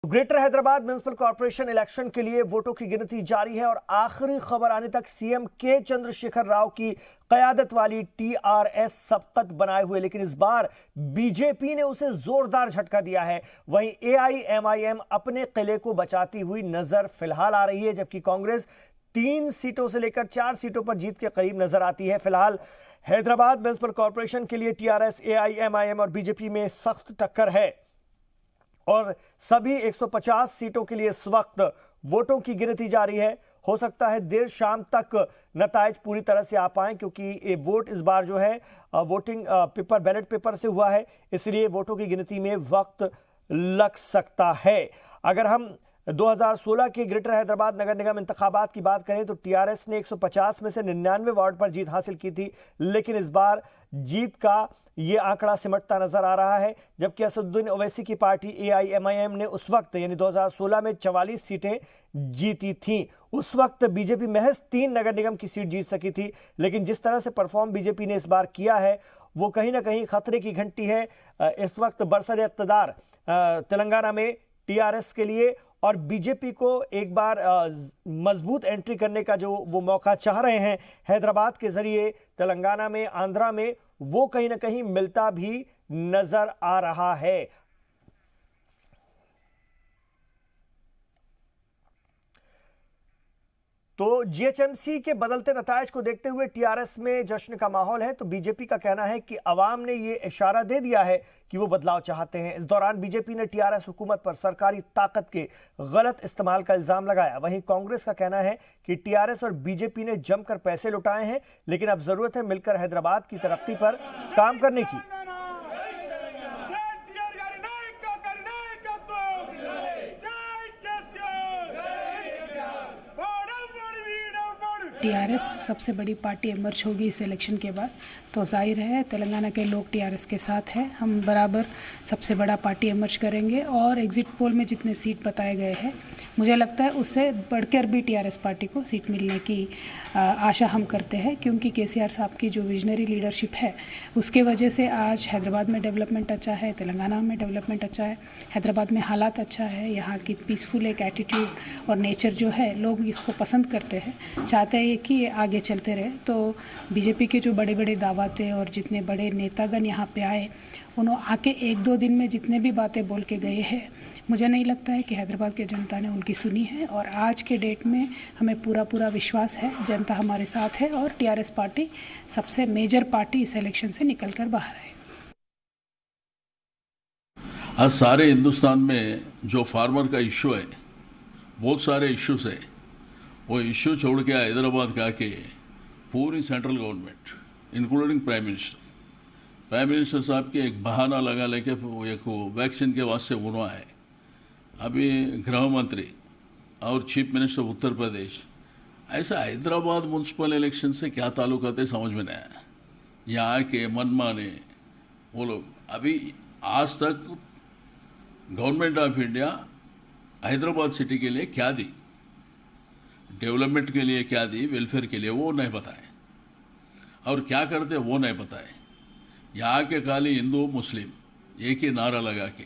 Greater Hyderabad municipal corporation election के लिए वोटों की गिनती जारी है और आखिरी खबर आने तक सीएम के चंद्रशेखर राव की कयादत वाली टीआरएस सबकत बनाए हुए, लेकिन इस बार बीजेपी ने उसे जोरदार झटका दिया है। वहीं एआईएमआईएम अपने किले को बचाती हुई नजर फिलहाल आ रही है, जबकि कांग्रेस 3 सीटों से लेकर 4 सीटों पर जीत के करीब नजर आती है। फिलहाल हैदराबाद म्युनिसिपल कॉर्पोरेशन के लिए टीआरएस, एआईएमआईएम और बीजेपी में सख्त टक्कर है और सभी 150 सीटों के लिए इस वक्त वोटों की गिनती जारी है। हो सकता है देर शाम तक नतायज पूरी तरह से आ पाए, क्योंकि ये वोट इस बार जो है वोटिंग पेपर, बैलेट पेपर से हुआ है, इसलिए वोटों की गिनती में वक्त लग सकता है। अगर हम 2016 के ग्रेटर हैदराबाद नगर निगम इंतखाबात की बात करें तो टीआरएस ने 150 में से 99 वार्ड पर जीत हासिल की थी, लेकिन इस बार जीत का ये आंकड़ा सिमटता नजर आ रहा है, जबकि असदुद्दीन ओवैसी की पार्टी एआईएमआईएम ने उस वक्त यानी 2016 में 44 सीटें जीती थीं। उस वक्त बीजेपी महज 3 नगर निगम की सीट जीत सकी थी, लेकिन जिस तरह से परफॉर्म बीजेपी ने इस बार किया है वो कहीं ना कहीं खतरे की घंटी है इस वक्त बरसर इक़्तिदार तेलंगाना में टीआरएस के लिए। और बीजेपी को एक बार मजबूत एंट्री करने का जो वो मौका चाह रहे हैं हैदराबाद के जरिए तेलंगाना में, आंध्रा में, वो कहीं ना कहीं मिलता भी नजर आ रहा है। तो जीएचएमसी के बदलते नतायज को देखते हुए टीआरएस में जश्न का माहौल है, तो बीजेपी का कहना है कि अवाम ने यह इशारा दे दिया है कि वो बदलाव चाहते हैं। इस दौरान बीजेपी ने टीआरएस हुकूमत पर सरकारी ताकत के गलत इस्तेमाल का इल्जाम लगाया। वहीं कांग्रेस का कहना है कि टीआरएस और बीजेपी ने जमकर पैसे लुटाए हैं, लेकिन अब जरूरत है मिलकर हैदराबाद की तरक्की पर काम करने की। टीआरएस सबसे बड़ी पार्टी इमर्ज होगी इस इलेक्शन के बाद, तो जाहिर है तेलंगाना के लोग टीआरएस के साथ हैं। हम बराबर सबसे बड़ा पार्टी इमर्ज करेंगे और एग्जिट पोल में जितने सीट बताए गए हैं मुझे लगता है उससे बढ़कर भी टीआरएस पार्टी को सीट मिलने की आशा हम करते हैं, क्योंकि केसीआर साहब की जो विजनरी लीडरशिप है उसके वजह से आज हैदराबाद में डेवलपमेंट अच्छा है, तेलंगाना में डेवलपमेंट अच्छा है, हैदराबाद में हालात अच्छा है, यहाँ की पीसफुल एक एटीट्यूड और नेचर जो है लोग इसको पसंद करते हैं, चाहते हैं कि ये आगे चलते रहे। तो बीजेपी के जो बड़े बड़े दावा थे और जितने बड़े नेतागण यहाँ पे आए उन्होंने आके 1-2 दिन में जितने भी बातें बोल के गए हैं, मुझे नहीं लगता है कि हैदराबाद के जनता ने उनकी सुनी है। और आज के डेट में हमें पूरा विश्वास है जनता हमारे साथ है और टीआरएस पार्टी सबसे मेजर पार्टी इस इलेक्शन से निकल कर बाहर है। आज सारे हिंदुस्तान में जो फार्मर का इशू है, बहुत सारे इश्यूज है, वो इश्यू छोड़ के हैदराबाद का के पूरी central government including prime minister साहब के एक बहाना लगा लेके एक वैक्सीन के वास्ते उन्होंने है। अभी गृह मंत्री और चीफ मिनिस्टर उत्तर प्रदेश, ऐसा हैदराबाद म्यूनसिपल इलेक्शन से क्या ताल्लुकात है समझ में नहीं आया। यहाँ के मनमाने वो लोग, अभी आज तक government of India Hyderabad city के लिए क्या दी, डेवलपमेंट के लिए क्या दी, वेलफेयर के लिए वो नहीं बताए, और क्या करते वो नहीं बताए। यहाँ के खाली हिंदू मुस्लिम एक ही नारा लगा के,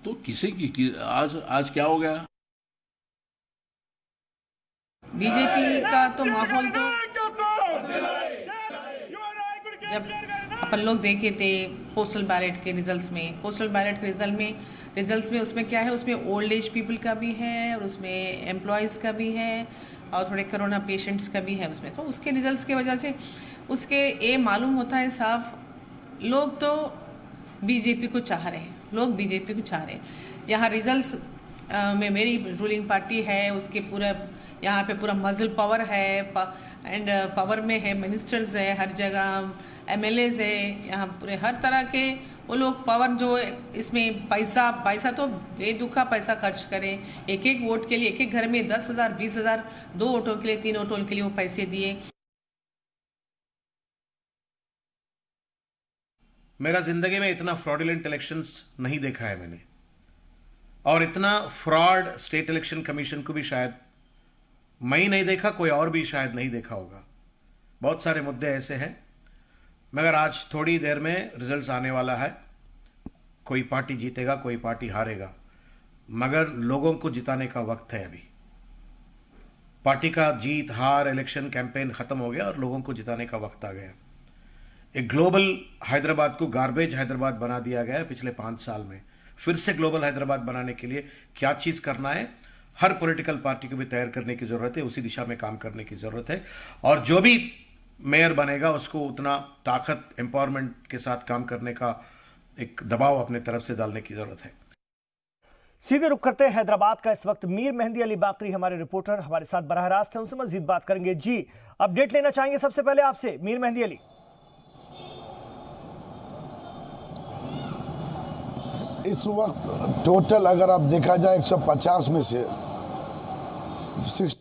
तो किसी की आज क्या हो गया। बीजेपी का तो माहौल तो जब अपन लोग देखे थे पोस्टल बैलेट के रिजल्ट्स में उसमें क्या है, उसमें ओल्ड एज पीपल का भी है और उसमें एम्प्लॉयज़ का भी है और थोड़े कोरोना पेशेंट्स का भी है उसमें। तो उसके रिजल्ट्स की वजह से उसके ये मालूम होता है साफ, लोग तो बीजेपी को चाह रहे हैं, यहाँ रिजल्ट्स में मेरी रूलिंग पार्टी है, उसके पूरा यहाँ पे पूरा मजल पावर है एंड पावर में है, मिनिस्टर्स है, हर जगह एमएलएज है, यहाँ पूरे हर तरह के वो लोग पावर जो इसमें पैसा तो बेदुखा पैसा खर्च करें, एक वोट के लिए एक घर में 10,000 20,000, 2 वोटों के लिए 3 वोटों के लिए वो पैसे दिए। मेरा जिंदगी में इतना फ्रॉडुलेंट इलेक्शंस नहीं देखा है मैंने, और इतना फ्रॉड स्टेट इलेक्शन कमीशन को भी शायद मैं ही नहीं देखा, कोई और भी शायद नहीं देखा होगा। बहुत सारे मुद्दे ऐसे हैं, मगर आज थोड़ी देर में रिजल्ट्स आने वाला है, कोई पार्टी जीतेगा कोई पार्टी हारेगा। मगर लोगों को जिताने का वक्त है अभी। पार्टी का जीत हार इलेक्शन कैंपेन खत्म हो गया और लोगों को जिताने का वक्त आ गया। एक ग्लोबल हैदराबाद को गार्बेज हैदराबाद बना दिया गया है पिछले 5 साल में। फिर से ग्लोबल हैदराबाद बनाने के लिए क्या चीज़ करना है, हर पॉलिटिकल पार्टी को भी तैयार करने की ज़रूरत है, उसी दिशा में काम करने की ज़रूरत है। और जो भी मेयर बनेगा उसको उतना ताकत एम्पावरमेंट के साथ काम करने का एक दबाव अपने तरफ से डालने की ज़रूरत है। सीधे रुक करते हैं हैदराबाद का। इस वक्त मीर मेहंदी अली बाकरी हमारे रिपोर्टर हमारे साथ बराह रास्त हैं, उनसे मजीद बात करेंगे। जी, अपडेट लेना चाहेंगे सबसे पहले आपसे मीर मेहंदी अली। इस वक्त टोटल अगर आप देखा जाए 150 में से 60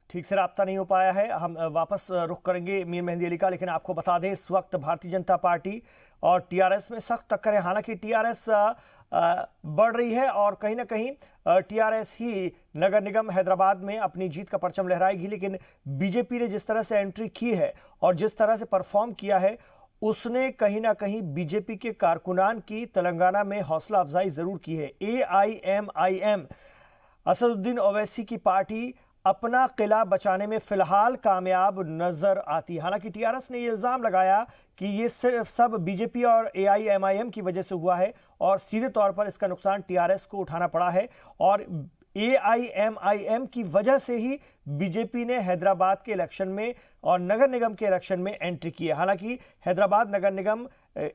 ठीक से राब्ता नहीं हो पाया है। हम वापस रुख करेंगे मीर मेहंदी अली का, लेकिन आपको बता दें इस वक्त भारतीय जनता पार्टी और टीआरएस में सख्त टक्कर है। हालांकि टीआरएस बढ़ रही है और कहीं ना कहीं टीआरएस ही नगर निगम हैदराबाद में अपनी जीत का परचम लहराएगी, लेकिन बीजेपी ने जिस तरह से एंट्री की है और जिस तरह से परफॉर्म किया है उसने कहीं ना कहीं बीजेपी के कारकुनान की तेलंगाना में हौसला अफजाई जरूर की है। AIMIM असदुद्दीन ओवैसी की पार्टी अपना किला बचाने में फिलहाल कामयाब नजर आती है। हालांकि टीआरएस ने यह इल्जाम लगाया कि ये सिर्फ सब बीजेपी और AIMIM की वजह से हुआ है और सीधे तौर पर इसका नुकसान टीआरएस को उठाना पड़ा है और AIMIM की वजह से ही बीजेपी ने हैदराबाद के इलेक्शन में और नगर निगम के इलेक्शन में एंट्री की है। हालांकि हैदराबाद नगर निगम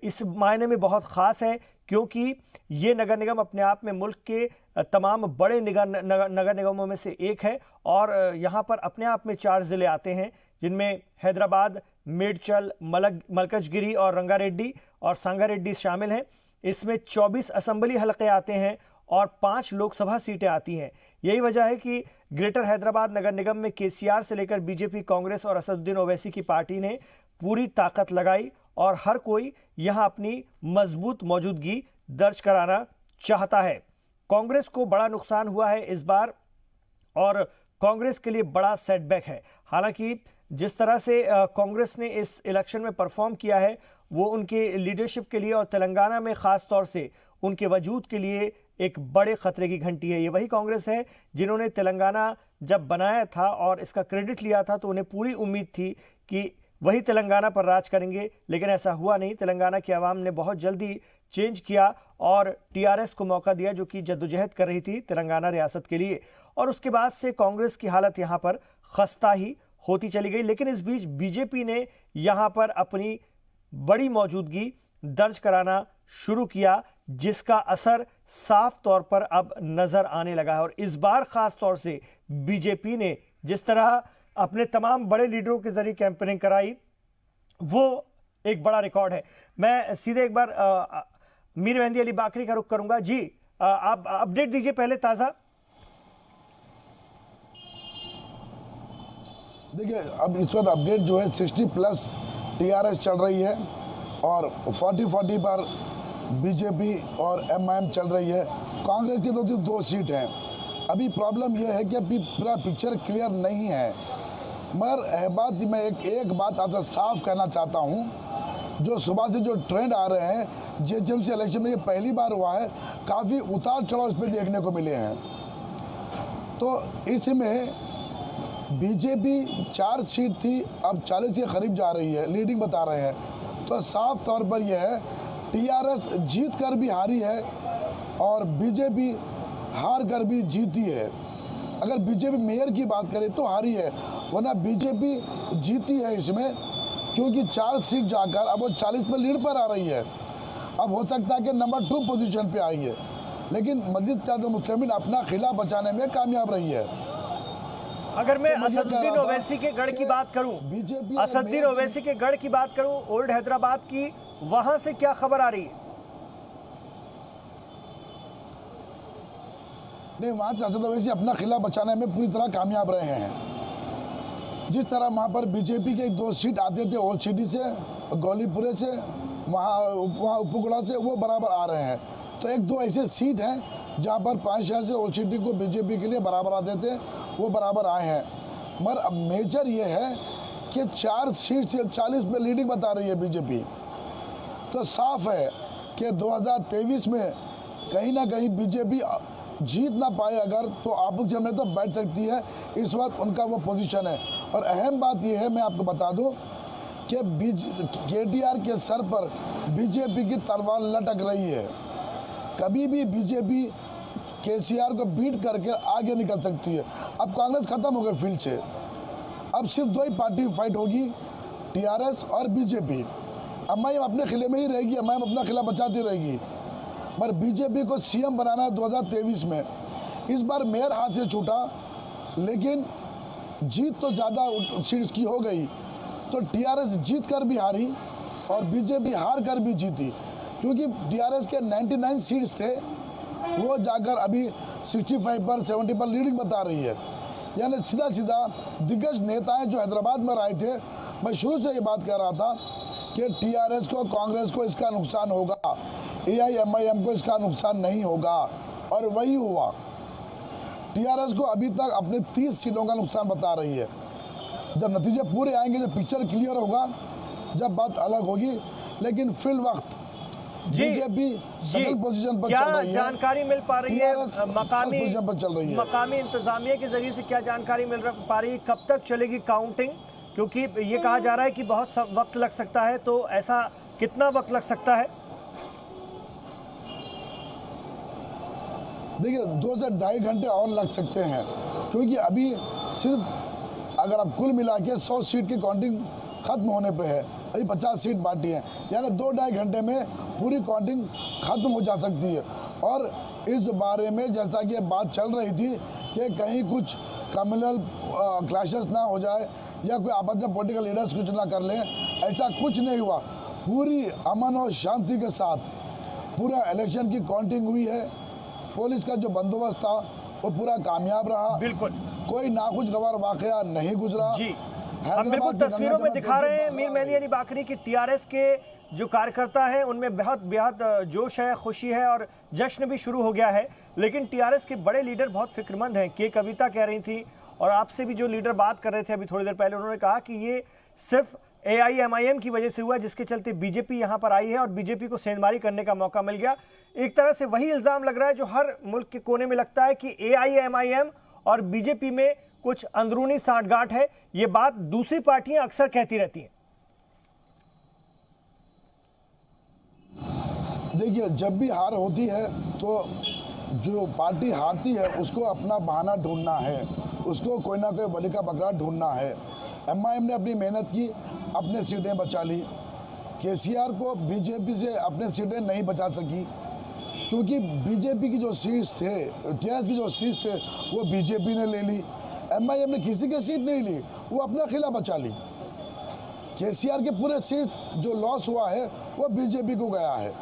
इस मायने में बहुत खास है क्योंकि ये नगर निगम अपने आप में मुल्क के तमाम बड़े नगर निगमों में से एक है और यहाँ पर अपने आप में 4 जिले आते हैं, जिनमें हैदराबाद, मेडचल, मलकजगिरी और रंगारेड्डी और सांगारेड्डी शामिल हैं। इसमें 24 असेंबली हलके आते हैं और 5 लोकसभा सीटें आती हैं। यही वजह है कि ग्रेटर हैदराबाद नगर निगम में केसीआर से लेकर बीजेपी, कांग्रेस और असदुद्दीन ओवैसी की पार्टी ने पूरी ताकत लगाई और हर कोई यहां अपनी मजबूत मौजूदगी दर्ज कराना चाहता है। कांग्रेस को बड़ा नुकसान हुआ है इस बार और कांग्रेस के लिए बड़ा सेटबैक है। हालांकि जिस तरह से कांग्रेस ने इस इलेक्शन में परफॉर्म किया है वो उनके लीडरशिप के लिए और तेलंगाना में खास तौर से उनके वजूद के लिए एक बड़े खतरे की घंटी है। ये वही कांग्रेस है जिन्होंने तेलंगाना जब बनाया था और इसका क्रेडिट लिया था तो उन्हें पूरी उम्मीद थी कि वही तेलंगाना पर राज करेंगे, लेकिन ऐसा हुआ नहीं। तेलंगाना की आवाम ने बहुत जल्दी चेंज किया और टीआरएस को मौका दिया जो कि जद्दोजहद कर रही थी तेलंगाना रियासत के लिए, और उसके बाद से कांग्रेस की हालत यहाँ पर खस्ता ही होती चली गई। लेकिन इस बीच बीजेपी ने यहाँ पर अपनी बड़ी मौजूदगी दर्ज कराना शुरू किया, जिसका असर साफ तौर पर अब नजर आने लगा है। और इस बार खास तौर से बीजेपी ने जिस तरह अपने तमाम बड़े लीडरों के जरिए कैंपेनिंग कराई वो एक बड़ा रिकॉर्ड है। मैं सीधे एक बार मीर मेहंदी अली बाकरी का रुख करूंगा। जी, आप अपडेट दीजिए पहले ताजा। देखिए, अब इस वक्त अपडेट जो है 60+ टीआरएस चल रही है और 40 पर बीजेपी और MIM चल रही है। कांग्रेस की तो 2 सीट हैं। अभी प्रॉब्लम यह है कि अभी पूरा पिक्चर क्लियर नहीं है, मगर मैं एक बात आपसे साफ कहना चाहता हूं। जो सुबह से जो ट्रेंड आ रहे हैं JHMC इलेक्शन में, ये पहली बार हुआ है, काफ़ी उतार चढ़ाव इस पर देखने को मिले हैं। तो इसमें बीजेपी 4 सीट थी, अब 40 के करीब जा रही है, लीडिंग बता रहे हैं। तो साफ तौर पर यह है टीआरएस जीत कर भी हारी है और बीजेपी हार कर भी जीती है। अगर बीजेपी मेयर की बात करें तो हारी है, वरना बीजेपी जीती है इसमें, क्योंकि 4 सीट जाकर अब वो 40 में लीड पर आ रही है। अब हो सकता है कि नंबर 2 पोजीशन पे आई है, लेकिन मस्जिद इत्तेहाद मुस्लिमीन अपना किला बचाने में कामयाब रही है। अगर मैं असदुद्दीन ओवैसी के गढ़ की बात करूं, असदुद्दीन ओवैसी के गढ़ की बात करूं, ओल्ड हैदराबाद की, वहां से क्या खबर आ रही है? नहीं, वहाँ से असद ओवैसी अपना किला बचाने में पूरी तरह कामयाब रहे हैं। जिस तरह वहाँ पर बीजेपी के 2 सीट आते थे ओल्ड सिटी से, गौलीपुरे से, वहाँ उपगुड़ा से, वो बराबर आ रहे हैं। तो 1-2 ऐसे सीट हैं जहाँ पर प्रायशः से ओल्ड सिटी को बीजेपी के लिए बराबर आते थे, वो बराबर आए हैं। मगर अब मेजर ये है कि 4 सीट से 40 में लीडिंग बता रही है बीजेपी। तो साफ है कि 2023 में कहीं ना कहीं बीजेपी जीत ना पाए अगर, तो अपोजिशन में तो बैठ सकती है। इस वक्त उनका वो पोजीशन है। और अहम बात यह है, मैं आपको बता दूं कि KTR के सर पर बीजेपी की तलवार लटक रही है। कभी भी बीजेपी KCR को बीट करके आगे निकल सकती है। अब कांग्रेस खत्म हो गई फील्ड से, अब सिर्फ दो ही पार्टी फाइट होगी, TRS और बीजेपी। MIM अपने किले में ही रहेगी, MIM अपना किला बचाती रहेगी, पर बीजेपी को CM बनाना है 2023 में। इस बार मेयर हाथ से छूटा, लेकिन जीत तो ज़्यादा सीट्स की हो गई, तो TRS जीत कर भी हारी और बीजेपी हार कर भी जीती, क्योंकि TRS के 99 सीट्स थे, वो जाकर अभी 65 पर 70 पर लीडिंग बता रही है। यानी सीधा सीधा दिग्गज नेताएं जो हैदराबाद में आए थे, मैं शुरू से ये बात कह रहा था कि TRS को, कांग्रेस को इसका नुकसान होगा, AIMIM को इसका नुकसान नहीं होगा, और वही हुआ। TRS को अभी तक अपने 30 सीटों का नुकसान बता रही है। जब नतीजे पूरे आएंगे, जब पिक्चर क्लियर होगा, जब बात अलग होगी, लेकिन फिल वक्त बीजेपी सेकंड पोजीशन पर चल रही है। जानकारी मिल पा रही है मकामी पोजीशन पर चल रही है। मकामी इंतजामिया के जरिए से क्या जानकारी मिल पा रही है, कब तक चलेगी काउंटिंग? क्योंकि ये कहा जा रहा है कि बहुत वक्त लग सकता है, तो ऐसा कितना वक्त लग सकता है? देखिए 2 से 2.5 घंटे और लग सकते हैं, क्योंकि अभी सिर्फ अगर आप कुल मिला के 100 सीट की काउंटिंग खत्म होने पे है, अभी 50 सीट बाकी हैं, यानी 2-2.5 घंटे में पूरी काउंटिंग खत्म हो जा सकती है। और इस बारे में जैसा कि बात चल रही थी कि कहीं कुछ कम्युनल क्लैशेस ना हो जाए या कोई आपस में पॉलिटिकल लीडर्स कुछ ना कर लें, ऐसा कुछ नहीं हुआ। पूरी अमन और शांति के साथ पूरा इलेक्शन की काउंटिंग हुई है। पुलिस का जो बंदोबस्त था वो पूरा कामयाब रहा, बिल्कुल कोई नाखुशगवार वाकया नहीं गुजरा। जी, हम बिल्कुल तस्वीरों में दिखा रहे हैं मीर मेहदी अली बाकरी की TRS के जो कार्यकर्ता हैं उनमें बेहद जोश है, खुशी है और जश्न भी शुरू हो गया है। लेकिन TRS के बड़े लीडर बहुत फिक्रमंद हैं। के कविता कह रही थी, और आपसे भी जो लीडर बात कर रहे थे अभी थोड़ी देर पहले, उन्होंने कहा कि ये सिर्फ AIMIM की वजह से हुआ, जिसके चलते बीजेपी यहाँ पर आई है और बीजेपी को सेंधमारी करने का मौका मिल गया। एक तरह से वही इल्ज़ाम लग रहा है जो हर मुल्क के कोने में लगता है कि AIMIM और बीजेपी में कुछ अंदरूनी साठगांठ है। ये बात दूसरी पार्टियां अक्सर कहती रहती हैं। देखिए, जब भी हार होती है तो जो पार्टी हारती है उसको अपना बहाना ढूंढना है, उसको कोई ना कोई बलि का बकरा ढूंढना है। MIM ने अपनी मेहनत की, अपने सीटें बचा ली। KCR को बीजेपी से अपने सीटें नहीं बचा सकी, क्योंकि बीजेपी की जो सीट्स थे, TRS की जो सीट्स थे, वो बीजेपी ने ले ली। MIM ने किसी की सीट नहीं ली, वो अपना किला बचा ली। KCR के पूरे सीट जो लॉस हुआ है वो बीजेपी को गया है।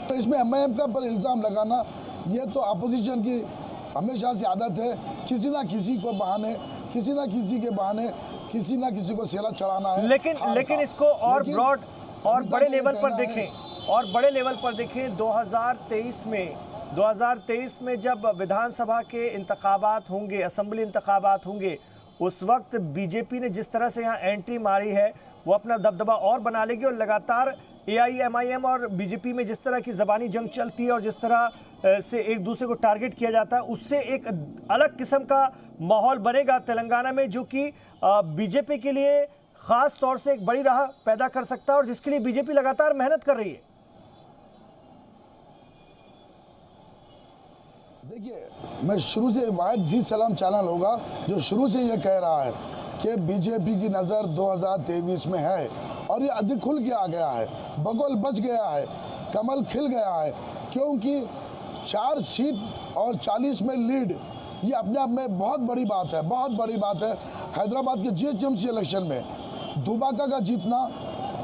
तो इसमें MIM का पर इल्ज़ाम लगाना, ये तो अपोजिशन की हमेशा से आदत है, किसी ना किसी को बहाने, किसी ना किसी के बहाने, किसी ना किसी को सेला चढ़ाना है। लेकिन इसको और ब्रॉड और बड़े लेवल पर देखें, और बड़े लेवल पर देखें 2023 में जब विधानसभा के इंतखाबात होंगे, असेंबली इंतखाबात होंगे, उस वक्त बीजेपी ने जिस तरह से यहाँ एंट्री मारी है वो अपना दबदबा और बना लेगी। और लगातार AIMIM और बीजेपी में जिस तरह की ज़बानी जंग चलती है और जिस तरह से एक दूसरे को टारगेट किया जाता है, उससे एक अलग किस्म का माहौल बनेगा तेलंगाना में, जो कि बीजेपी के लिए ख़ास तौर से एक बड़ी राह पैदा कर सकता है और जिसके लिए बीजेपी लगातार मेहनत कर रही है। देखिए, मैं शुरू से वाहिद जी सलाम चैनल होगा जो शुरू से ये कह रहा है कि बीजेपी की नज़र 2023 में है, और ये अधिक खुल के आ गया है, बगौल बच गया है, कमल खिल गया है, क्योंकि 4 सीट और 40 में लीड, ये अपने आप में बहुत बड़ी बात है, बहुत बड़ी बात है। हैदराबाद के GHMC इलेक्शन में दुबाका का जीतना,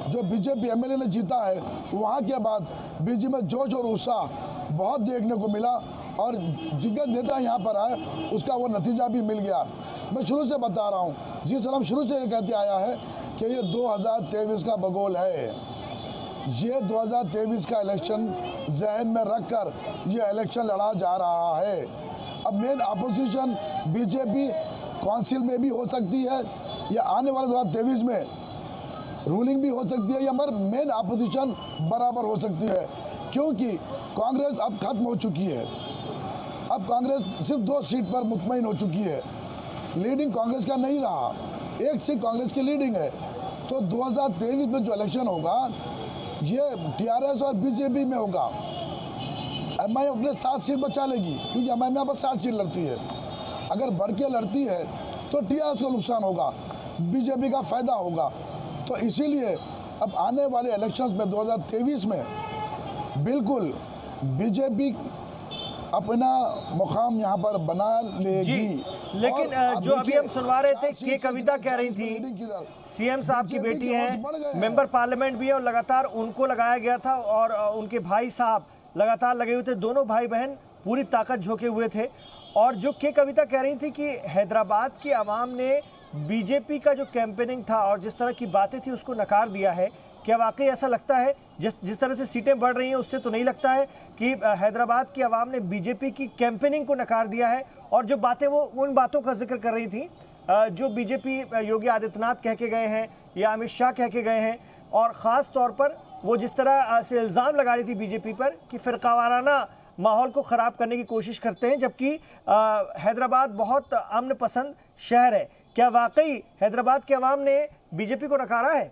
जो बीजेपी MLA ने जीता है, वहाँ के बाद बीजेपी में जोश और उत्साह बहुत देखने को मिला और दिग्गज नेता यहाँ पर आए, उसका वो नतीजा भी मिल गया। मैं शुरू से बता रहा हूँ, जी सलाम शुरू से ये कहते आया है कि ये 2023 का बगौल है, ये 2023 का इलेक्शन जहन में रखकर ये इलेक्शन लड़ा जा रहा है। अब मेन अपोजिशन बीजेपी काउंसिल में भी हो सकती है, या आने वाले 2023 में रूलिंग भी हो सकती है, या मगर मेन अपोजिशन बराबर हो सकती है। क्योंकि कांग्रेस अब खत्म हो चुकी है। अब कांग्रेस सिर्फ 2 सीट पर मुतमईन हो चुकी है। लीडिंग कांग्रेस का नहीं रहा, 1 सीट कांग्रेस की लीडिंग है। तो 2023 में जो इलेक्शन होगा ये टीआरएस और बीजेपी में होगा। एमआईएम अपने 7 सीट बचा लेगी, क्योंकि एमआईएम यहाँ पर 7 सीट लड़ती है। अगर बढ़ के लड़ती है तो टीआरएस को नुकसान होगा, बीजेपी का फायदा होगा। तो इसीलिए अब आने वाले इलेक्शंस में 2023 में बिल्कुल बीजेपी अपना मुकाम यहाँ पर बना लेगी। लेकिन जो अभी हम सुनवा रहे थे के कविता कह रही थी, सीएम साहब की बेटी हैं, मेंबर पार्लियामेंट भी है और लगातार उनको लगाया गया था और उनके भाई साहब लगातार लगे हुए थे, दोनों भाई बहन पूरी ताकत झोंके हुए थे। और जो के कविता कह रही थी कि हैदराबाद की आवाम ने बीजेपी का जो कैंपेनिंग था और जिस तरह की बातें थी उसको नकार दिया है, क्या वाकई ऐसा लगता है? जिस तरह से सीटें बढ़ रही हैं उससे तो नहीं लगता है कि हैदराबाद की आवाम ने बीजेपी की कैंपेनिंग को नकार दिया है? और जो बातें वो उन बातों का जिक्र कर रही थी जो बीजेपी योगी आदित्यनाथ कह के गए हैं या अमित शाह कह के गए हैं, और ख़ास तौर पर वो जिस तरह से इल्ज़ाम लगा रही थी बीजेपी पर कि फ़िरकावाराना माहौल को ख़राब करने की कोशिश करते हैं, जबकि हैदराबाद बहुत अमन पसंद शहर है। क्या वाकई हैदराबाद के अवाम ने बीजेपी को नकारा है?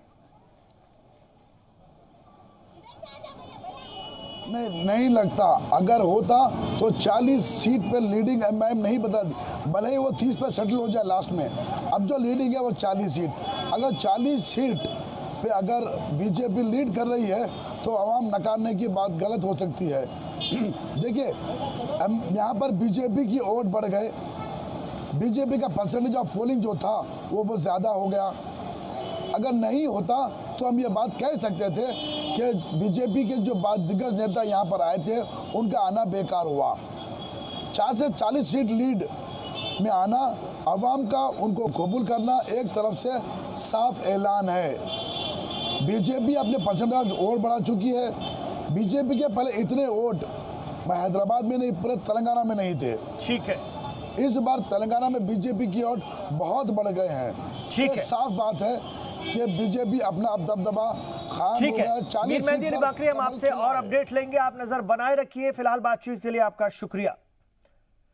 नहीं लगता। अगर होता तो 40 सीट पे लीडिंग एमआईएम नहीं बता, भले ही वो 30 पे सेटल हो जाए लास्ट में। अब जो लीडिंग है वो 40 सीट। अगर 40 सीट पे अगर बीजेपी लीड कर रही है तो आवाम नकारने की बात गलत हो सकती है। देखिए यहाँ पर बीजेपी की वोट बढ़ गए, बीजेपी का परसेंटेज ऑफ पोलिंग जो था वो बहुत ज़्यादा हो गया। अगर नहीं होता तो हम ये बात कह सकते थे कि बीजेपी के जो दिग्गज नेता यहाँ पर आए थे उनका आना बेकार हुआ। 4 से 40 सीट लीड में आना, आवाम का उनको कबूल करना एक तरफ से साफ ऐलान है। बीजेपी अपने परसेंटेज और बढ़ा चुकी है। बीजेपी के पहले इतने वोट हैदराबाद में नहीं, पूरे तेलंगाना में नहीं थे। ठीक है, इस बार तेलंगाना में बीजेपी की वोट बहुत बढ़ गए हैं। ठीक है, साफ बात है कि बीजेपी अपना अब दबदबा खान हो गया। 40 हम आपसे और अपडेट लेंगे, आप नजर बनाए रखिए। फिलहाल बातचीत के लिए आपका शुक्रिया।